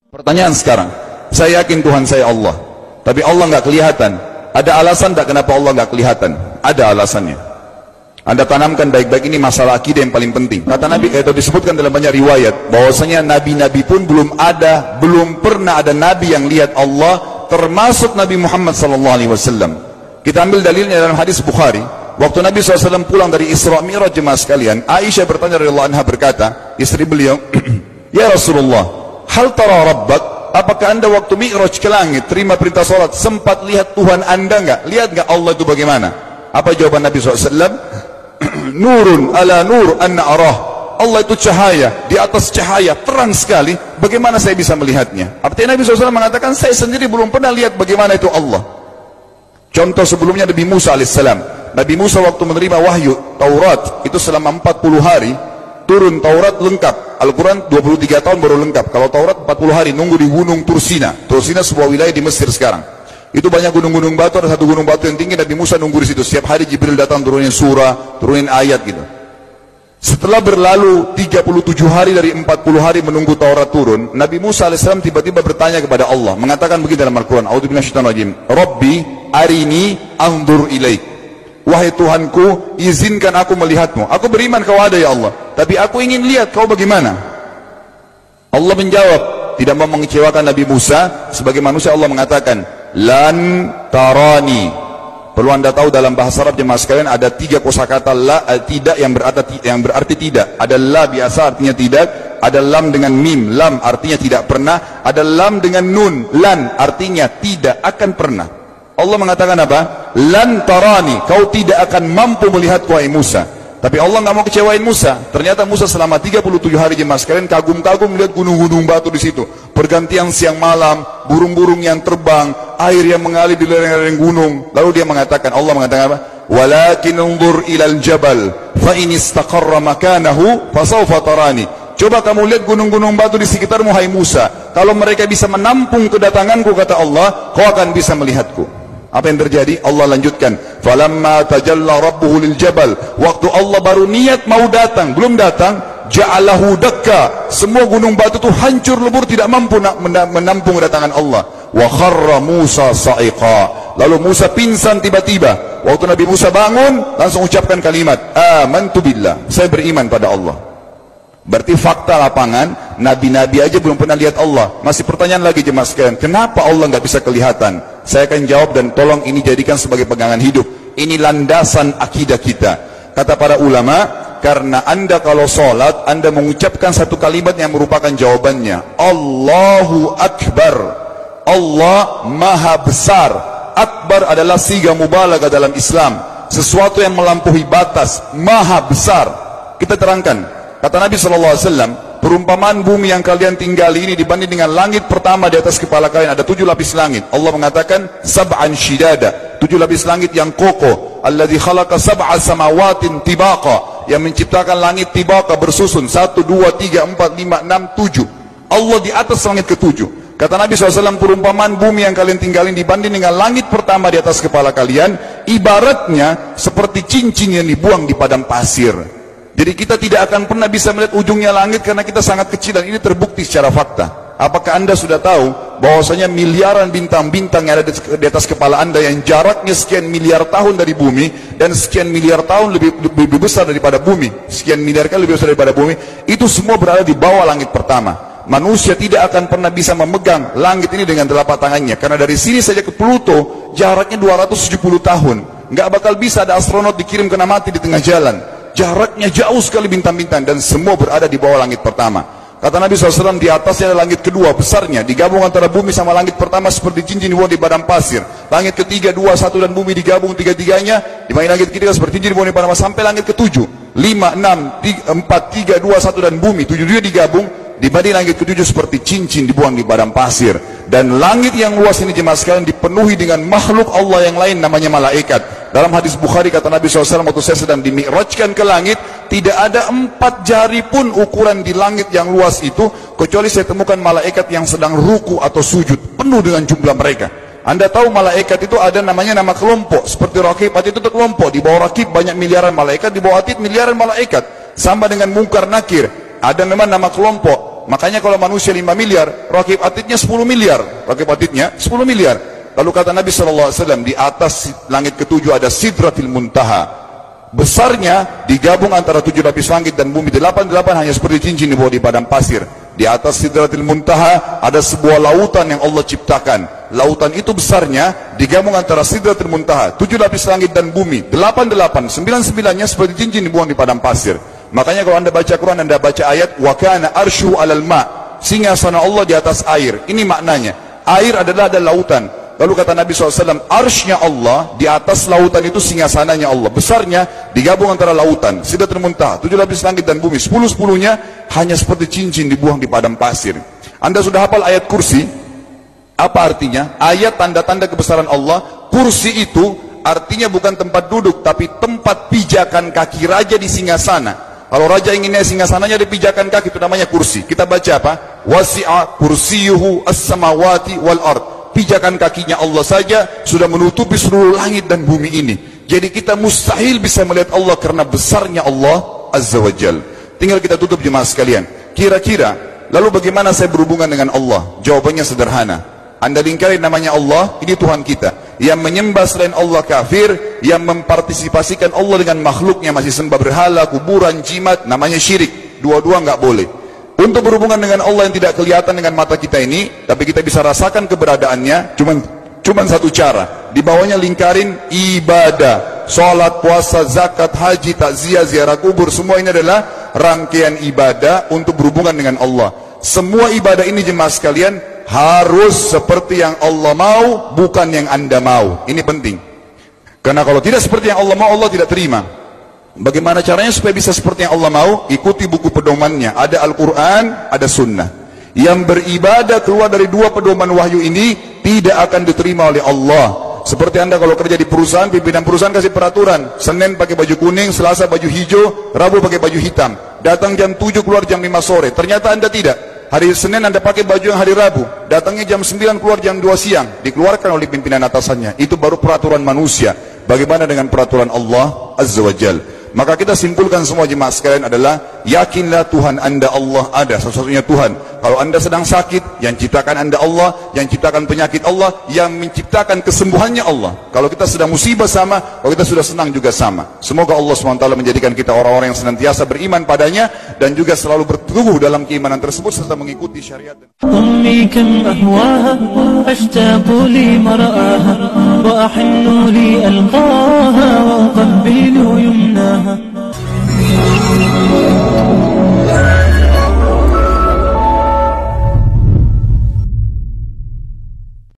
Pertanyaan sekarang, saya yakin Tuhan saya Allah, tapi Allah nggak kelihatan. Ada alasan tak kenapa Allah nggak kelihatan? Ada alasannya. Anda tanamkan baik-baik, ini masalah akidah yang paling penting. Kata Nabi, itu disebutkan dalam banyak riwayat, bahwasanya nabi-nabi pun belum pernah ada nabi yang lihat Allah, termasuk Nabi Muhammad SAW. Kita ambil dalilnya dalam hadis Bukhari. Waktu Nabi SAW pulang dari Isra Mi'raj, jemaah sekalian, Aisyah bertanya radhiyallahu anha, berkata, istri beliau, ya Rasulullah, hal tara rabbak, apakah anda waktu Mi'raj ke langit, terima perintah salat, sempat lihat Tuhan anda enggak? Lihat enggak Allah itu bagaimana? Apa jawaban Nabi SAW? Nurun ala nur anna arah. Allah itu cahaya, di atas cahaya, terang sekali, bagaimana saya bisa melihatnya? Artinya Nabi SAW mengatakan, saya sendiri belum pernah lihat bagaimana itu Allah. Contoh sebelumnya Nabi Musa alaihissalam. Nabi Musa waktu menerima wahyu Taurat, itu selama 40 hari, turun Taurat lengkap. Al-Quran 23 tahun baru lengkap. Kalau Taurat 40 hari, nunggu di gunung Tursina. Tursina sebuah wilayah di Mesir sekarang. Itu banyak gunung-gunung batu, ada satu gunung batu yang tinggi, Nabi Musa nunggu di situ. Setiap hari Jibril datang turunin surah, turunin ayat gitu. Setelah berlalu 37 hari dari 40 hari menunggu Taurat turun, Nabi Musa alaihissalam tiba-tiba bertanya kepada Allah, mengatakan begini dalam Al-Quran, A'udzu minasyaitonir rajim, Rabbi arini anzur ilaik. Wahai Tuhanku, izinkan aku melihatmu. Aku beriman kau ada ya Allah, tapi aku ingin lihat kau bagaimana. Allah menjawab, tidak mau mengecewakan Nabi Musa. Sebagai manusia Allah mengatakan, lan tarani. Perlu anda tahu dalam bahasa Arab jemaah sekalian ada 3 kosakata la, tidak yang berarti tidak. Ada la biasa artinya tidak, ada lam dengan mim, lam artinya tidak pernah, ada lam dengan nun, lan artinya tidak akan pernah. Allah mengatakan apa? Lan tarani, kau tidak akan mampu melihatku wahai Musa. Tapi Allah nggak mau kecewain Musa. Ternyata Musa selama 37 hari jemaah sekalian kagum-kagum melihat gunung-gunung batu di situ. Pergantian siang malam, burung-burung yang terbang, air yang mengalir di lereng-lereng gunung. Lalu dia mengatakan, Allah mengatakan apa? Walakin unzur ilal jabal, fa in istaqarra makanahu fasawfa tarani. Coba kamu lihat gunung-gunung batu di sekitarmu hai Musa. Kalau mereka bisa menampung kedatanganku, kata Allah, kau akan bisa melihatku. Apa yang terjadi? Allah lanjutkan, falamma tajalla rabbuhu lil jabal, waktu Allah baru niat mau datang, belum datang, ja'alahu dakka, semua gunung batu itu hancur lebur, tidak mampu menampung kedatangan Allah. Wa kharra Musa sa'iqa, lalu Musa pingsan tiba-tiba. Waktu Nabi Musa bangun, langsung ucapkan kalimat, amantu billah, saya beriman pada Allah. Berarti fakta lapangan, nabi-nabi aja belum pernah lihat Allah. Masih pertanyaan lagi jemaah sekalian, kenapa Allah nggak bisa kelihatan? Saya akan jawab dan tolong ini jadikan sebagai pegangan hidup. Ini landasan akidah kita. Kata para ulama, karena anda kalau sholat, anda mengucapkan satu kalimat yang merupakan jawabannya. Allahu Akbar. Allah Maha Besar. Akbar adalah siga mubalaghah dalam Islam. Sesuatu yang melampaui batas, Maha Besar. Kita terangkan. Kata Nabi SAW, perumpamaan bumi yang kalian tinggali ini dibanding dengan langit pertama di atas kepala kalian, ada 7 lapis langit. Allah mengatakan, sab'an shidada, 7 lapis langit yang kokoh. Alladzi khalaqa sab'a samawatin tibaqa, yang menciptakan langit tibaqa bersusun, 1, 2, 3, 4, 5, 6, 7. Allah di atas langit ke-7. Kata Nabi SAW, perumpamaan bumi yang kalian tinggalin dibanding dengan langit pertama di atas kepala kalian, ibaratnya seperti cincin yang dibuang di padang pasir. Jadi kita tidak akan pernah bisa melihat ujungnya langit karena kita sangat kecil, dan ini terbukti secara fakta. Apakah anda sudah tahu bahwasanya miliaran bintang-bintang yang ada di atas kepala anda yang jaraknya sekian miliar tahun dari bumi, dan sekian miliar tahun lebih besar daripada bumi, sekian miliar kali lebih besar daripada bumi, itu semua berada di bawah langit pertama. Manusia tidak akan pernah bisa memegang langit ini dengan telapak tangannya, karena dari sini saja ke Pluto jaraknya 270 tahun. Nggak bakal bisa ada astronot dikirim kena mati di tengah jalan. Jaraknya jauh sekali bintang-bintang, dan semua berada di bawah langit pertama. Kata Nabi SAW, di atasnya ada langit kedua besarnya, digabung antara bumi sama langit pertama seperti cincin dibuang di padang pasir. Langit ketiga, 2, 1 dan bumi digabung tiga-tiganya, di mana langit ketiga seperti cincin dibuang di padang pasir, sampai langit ke-7, 5, 6, 4, 3, 2, 1 dan bumi, 7 juga digabung, dibanding langit ke-7 seperti cincin dibuang di padang pasir. Dan langit yang luas ini jemaah sekalian dipenuhi dengan makhluk Allah yang lain namanya malaikat. Dalam hadis Bukhari kata Nabi SAW, waktu saya sedang dimi'rajkan ke langit, tidak ada 4 jari pun ukuran di langit yang luas itu, kecuali saya temukan malaikat yang sedang ruku atau sujud, penuh dengan jumlah mereka. Anda tahu malaikat itu ada namanya nama kelompok, seperti Rakib, Atid itu kelompok. Di bawah Rakib banyak miliaran malaikat, di bawah Atid miliaran malaikat. Sama dengan Munkar Nakir, ada memang nama kelompok. Makanya kalau manusia 5 miliar, rakib atidnya 10 miliar. Rakib atidnya 10 miliar. Lalu kata Nabi SAW, di atas langit ketujuh ada Sidratil Muntaha. Besarnya digabung antara 7 lapis langit dan bumi. 8 hanya seperti cincin di bawah di padang pasir. Di atas Sidratil Muntaha ada sebuah lautan yang Allah ciptakan. Lautan itu besarnya digabung antara Sidratil Muntaha, 7 lapis langit dan bumi. 9 9-nya seperti cincin dibuang di padang pasir. Makanya kalau anda baca Quran, anda baca ayat wa kana arsyu 'alal ma', singgasana Allah di atas air. Ini maknanya, air adalah ada lautan. Lalu kata Nabi SAW, arsy-nya Allah di atas lautan itu singgasananya Allah. Besarnya digabung antara lautan, Sidratul Muntaha, 7 lapis langit dan bumi. 10-10-nya hanya seperti cincin dibuang di padang pasir. Anda sudah hafal ayat kursi? Apa artinya? Ayat tanda-tanda kebesaran Allah. Kursi itu artinya bukan tempat duduk, tapi tempat pijakan kaki raja di singgasana. Kalau raja inginnya singgasananya dipijakan kaki, itu namanya kursi. Kita baca apa? Wasi'a kursiyuhu as-samawati wal ard. Pijakan kakinya Allah saja sudah menutupi seluruh langit dan bumi ini. Jadi kita mustahil bisa melihat Allah karena besarnya Allah Azza wa Jal. Tinggal kita tutup jemaah sekalian. Kira-kira, lalu bagaimana saya berhubungan dengan Allah? Jawabannya sederhana. Anda lingkari namanya Allah, ini Tuhan kita. Yang menyembah selain Allah kafir, yang mempartisipasikan Allah dengan makhluknya, masih sembah berhala, kuburan, jimat, namanya syirik. Dua-dua nggak boleh. Untuk berhubungan dengan Allah yang tidak kelihatan dengan mata kita ini, tapi kita bisa rasakan keberadaannya, cuman satu cara. Di bawahnya lingkarin ibadah, sholat, puasa, zakat, haji, takziah, ziarah kubur, semua ini adalah rangkaian ibadah untuk berhubungan dengan Allah. Semua ibadah ini jemaah sekalian harus seperti yang Allah mau, bukan yang Anda mau. Ini penting. Karena kalau tidak seperti yang Allah mau, Allah tidak terima. Bagaimana caranya supaya bisa seperti yang Allah mau? Ikuti buku pedomannya. Ada Al-Quran, ada Sunnah. Yang beribadah keluar dari 2 pedoman wahyu ini tidak akan diterima oleh Allah. Seperti Anda kalau kerja di perusahaan, pimpinan perusahaan kasih peraturan, Senin pakai baju kuning, Selasa baju hijau, Rabu pakai baju hitam. Datang jam 7, keluar jam 5 sore. Ternyata Anda tidak. Hari Senin Anda pakai baju yang hari Rabu, datangnya jam 9, keluar jam 2 siang. Dikeluarkan oleh pimpinan atasannya. Itu baru peraturan manusia. Bagaimana dengan peraturan Allah Azza wa Jal? Maka kita simpulkan semua jemaah sekalian adalah, yakinlah Tuhan Anda Allah ada, satu-satunya Tuhan. Kalau Anda sedang sakit, yang ciptakan Anda Allah, yang ciptakan penyakit Allah, yang menciptakan kesembuhannya Allah. Kalau kita sedang musibah sama, kalau kita sudah senang juga sama. Semoga Allah SWT menjadikan kita orang-orang yang senantiasa beriman padanya, dan juga selalu berteguh dalam keimanan tersebut serta mengikuti syariat. أمي كم أهواها أشتاق لمرآها وأحن لألقاها وأقبل يمناها